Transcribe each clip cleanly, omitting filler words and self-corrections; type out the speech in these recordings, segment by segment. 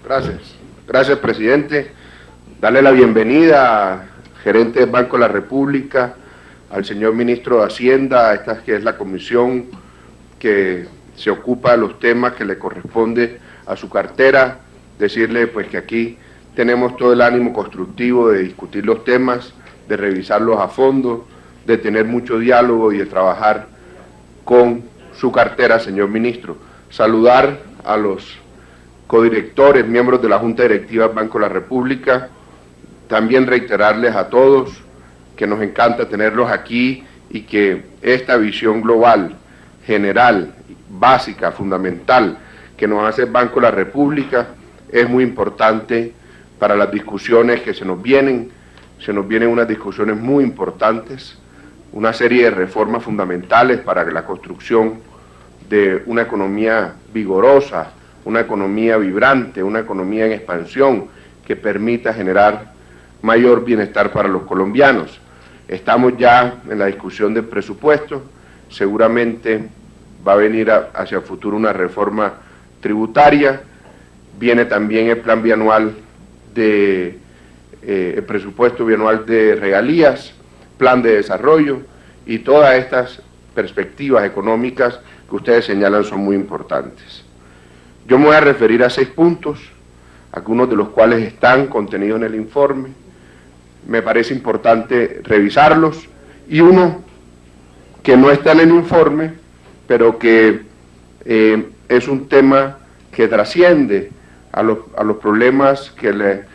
Gracias, presidente. Darle la bienvenida al gerente del Banco de la República, al señor ministro de Hacienda, esta que es la comisión que se ocupa de los temas que le corresponde a su cartera. Decirle pues que aquí tenemos todo el ánimo constructivo de discutir los temas, de revisarlos a fondo, de tener mucho diálogo y de trabajar con su cartera, señor ministro. Saludar a los codirectores, miembros de la Junta Directiva del Banco de la República, también reiterarles a todos que nos encanta tenerlos aquí y que esta visión global, general, básica, fundamental, que nos hace el Banco de la República es muy importante para las discusiones que se nos vienen unas discusiones muy importantes, una serie de reformas fundamentales para la construcción de una economía vigorosa, una economía vibrante, una economía en expansión que permita generar mayor bienestar para los colombianos. Estamos ya en la discusión del presupuesto, seguramente va a venir hacia el futuro una reforma tributaria, viene también el plan bianual el presupuesto bianual de regalías, plan de desarrollo, y todas estas perspectivas económicas que ustedes señalan son muy importantes. Yo me voy a referir a 6 puntos, algunos de los cuales están contenidos en el informe. Me parece importante revisarlos, y uno que no está en el informe, pero que es un tema que trasciende a los problemas que le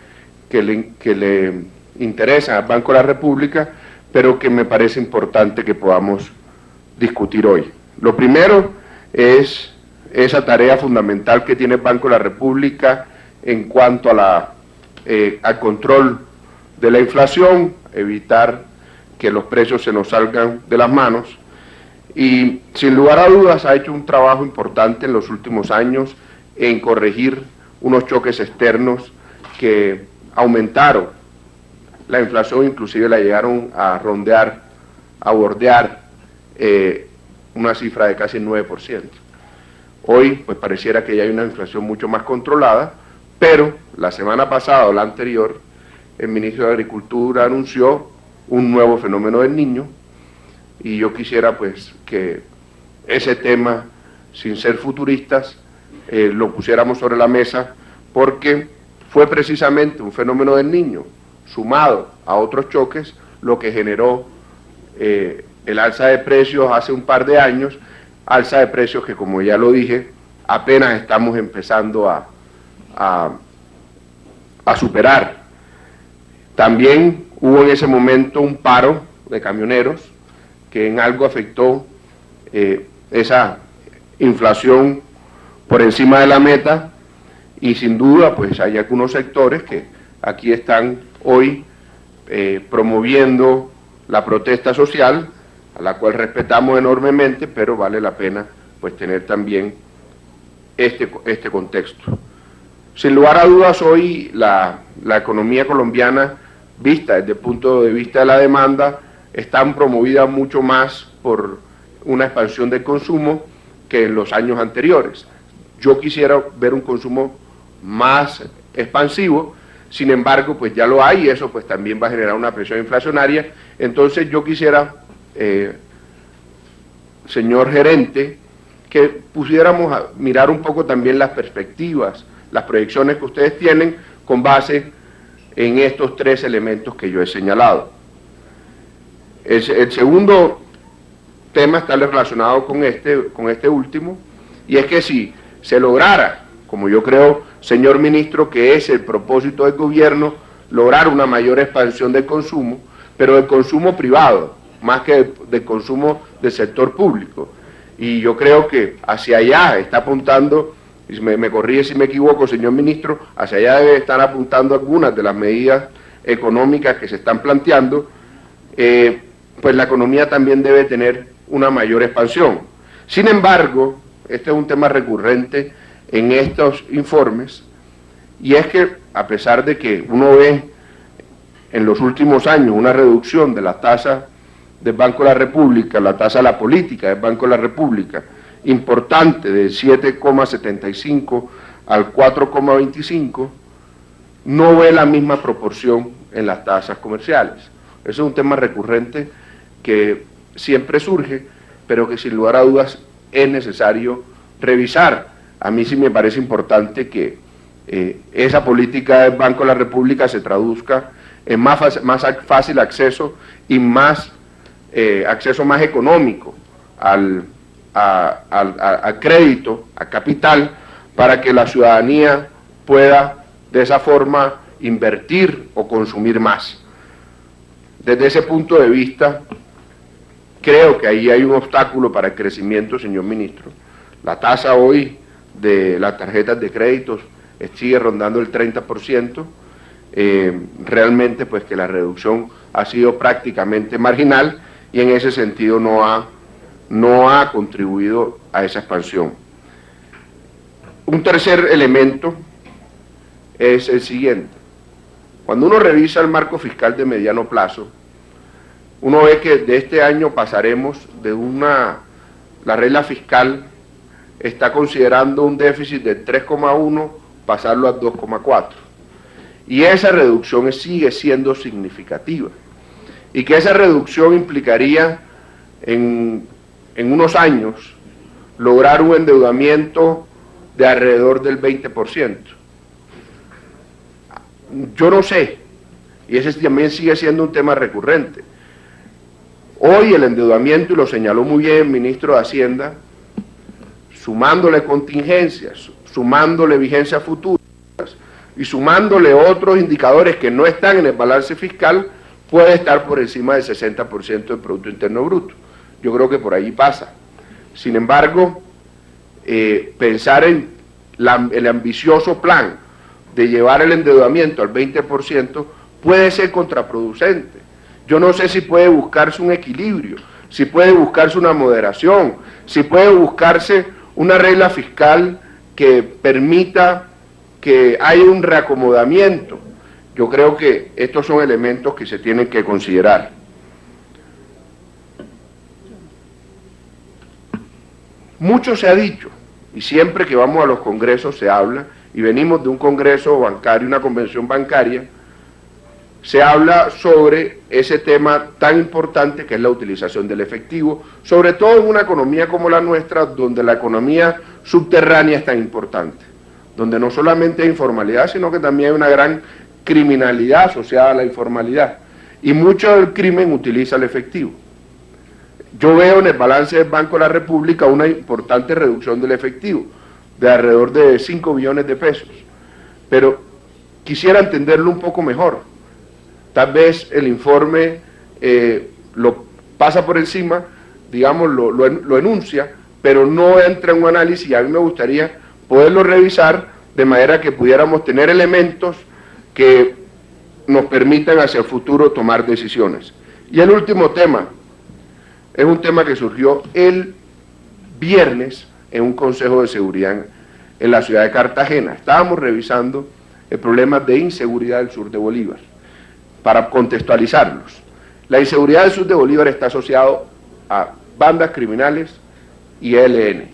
interesan al Banco de la República, pero que me parece importante que podamos discutir hoy. Lo primero es esa tarea fundamental que tiene el Banco de la República en cuanto a al control de la inflación, evitar que los precios se nos salgan de las manos, y sin lugar a dudas ha hecho un trabajo importante en los últimos años en corregir unos choques externos que aumentaron la inflación, inclusive la llegaron a bordear una cifra de casi el 9%. Hoy pues pareciera que ya hay una inflación mucho más controlada, pero la semana pasada o la anterior el ministro de Agricultura anunció un nuevo fenómeno del Niño, y yo quisiera pues que ese tema, sin ser futuristas, lo pusiéramos sobre la mesa, porque fue precisamente un fenómeno del Niño, sumado a otros choques, lo que generó el alza de precios hace un par de años, alza de precios que, como ya lo dije, apenas estamos empezando a superar. También hubo en ese momento un paro de camioneros que en algo afectó esa inflación por encima de la meta, y sin duda pues hay algunos sectores que aquí están hoy promoviendo la protesta social, a la cual respetamos enormemente, pero vale la pena pues tener también este contexto. Sin lugar a dudas, hoy la economía colombiana, vista desde el punto de vista de la demanda, está promovida mucho más por una expansión del consumo que en los años anteriores. Yo quisiera ver un consumo más expansivo, sin embargo pues ya lo hay, y eso pues también va a generar una presión inflacionaria. Entonces yo quisiera, señor gerente, que pudiéramos mirar un poco también las perspectivas, las proyecciones que ustedes tienen con base en estos 3 elementos que yo he señalado. El segundo tema está relacionado con este último, y es que si se lograra, como yo creo, señor ministro, que es el propósito del gobierno, lograr una mayor expansión del consumo, pero del consumo privado, más que del consumo del sector público. Y yo creo que hacia allá está apuntando, y me corrige si me equivoco, señor ministro, hacia allá debe estar apuntando algunas de las medidas económicas que se están planteando. Pues la economía también debe tener una mayor expansión. Sin embargo, este es un tema recurrente en estos informes, y es que a pesar de que uno ve en los últimos años una reducción de la tasa del Banco de la República, la tasa de la política del Banco de la República, importante, de 7,75 al 4,25, no ve la misma proporción en las tasas comerciales. Ese es un tema recurrente que siempre surge, pero que sin lugar a dudas es necesario revisar. A mí sí me parece importante que esa política del Banco de la República se traduzca en más fácil acceso y acceso más económico al crédito, a capital, para que la ciudadanía pueda de esa forma invertir o consumir más. Desde ese punto de vista, creo que ahí hay un obstáculo para el crecimiento, señor ministro. La tasa hoy de las tarjetas de créditos sigue rondando el 30%, realmente pues que la reducción ha sido prácticamente marginal y en ese sentido no ha contribuido a esa expansión. Un tercer elemento es el siguiente. Cuando uno revisa el marco fiscal de mediano plazo, uno ve que de este año pasaremos de la regla fiscal está considerando un déficit de 3,1, pasarlo a 2,4. Y esa reducción sigue siendo significativa. Y que esa reducción implicaría en unos años lograr un endeudamiento de alrededor del 20%. Yo no sé, y ese también sigue siendo un tema recurrente. Hoy el endeudamiento, y lo señaló muy bien el ministro de Hacienda, sumándole contingencias, sumándole vigencias futuras y sumándole otros indicadores que no están en el balance fiscal, puede estar por encima del 60% del Producto Interno Bruto. Yo creo que por ahí pasa. Sin embargo, pensar en el ambicioso plan de llevar el endeudamiento al 20% puede ser contraproducente. Yo no sé si puede buscarse un equilibrio, si puede buscarse una moderación, si puede buscarse una regla fiscal que permita que haya un reacomodamiento. Yo creo que estos son elementos que se tienen que considerar. Mucho se ha dicho, y siempre que vamos a los congresos se habla, y venimos de un congreso bancario, una convención bancaria, se habla sobre ese tema tan importante que es la utilización del efectivo, sobre todo en una economía como la nuestra, donde la economía subterránea es tan importante, donde no solamente hay informalidad, sino que también hay una gran criminalidad asociada a la informalidad, y mucho del crimen utiliza el efectivo. Yo veo en el balance del Banco de la República una importante reducción del efectivo, de alrededor de 5 billones de pesos, pero quisiera entenderlo un poco mejor. Tal vez el informe lo pasa por encima, digamos, lo enuncia, pero no entra en un análisis, y a mí me gustaría poderlo revisar de manera que pudiéramos tener elementos que nos permitan hacia el futuro tomar decisiones. Y el último tema es un tema que surgió el viernes en un consejo de seguridad en la ciudad de Cartagena. Estábamos revisando el problema de inseguridad del sur de Bolívar. Para contextualizarlos, la inseguridad del sur de Bolívar está asociado a bandas criminales y ELN.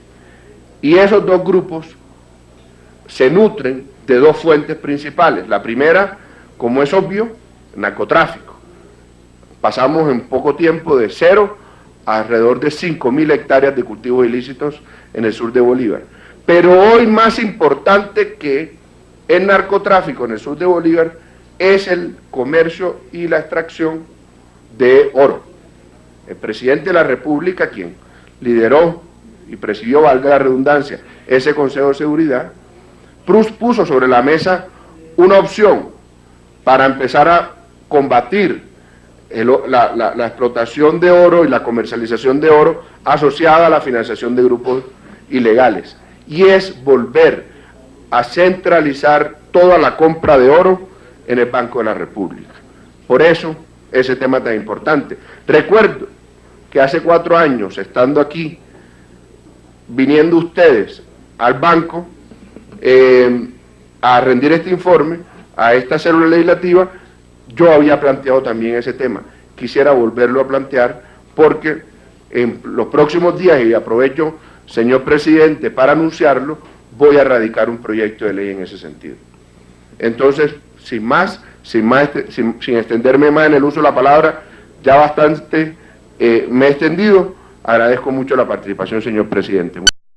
Y esos dos grupos se nutren de dos fuentes principales. La primera, como es obvio, narcotráfico. Pasamos en poco tiempo de 0 a alrededor de 5.000 hectáreas de cultivos ilícitos en el sur de Bolívar. Pero hoy más importante que el narcotráfico en el sur de Bolívar es el comercio y la extracción de oro. El presidente de la República, quien lideró y presidió, valga la redundancia, ese Consejo de Seguridad, puso sobre la una opción para empezar a combatir la explotación de oro y la comercialización de oro asociada a la financiación de grupos ilegales, y es volver a centralizar toda la compra de oro en el Banco de la República. Por eso, ese tema tan importante. Recuerdo que hace 4 años, estando aquí, viniendo ustedes al banco a rendir este informe, a esta célula legislativa, yo había planteado también ese tema. Quisiera volverlo a plantear porque en los próximos días, y aprovecho, señor presidente, para anunciarlo, voy a radicar un proyecto de ley en ese sentido. Entonces, sin extenderme más en el uso de la palabra, ya bastante me he extendido. Agradezco mucho la participación, señor presidente.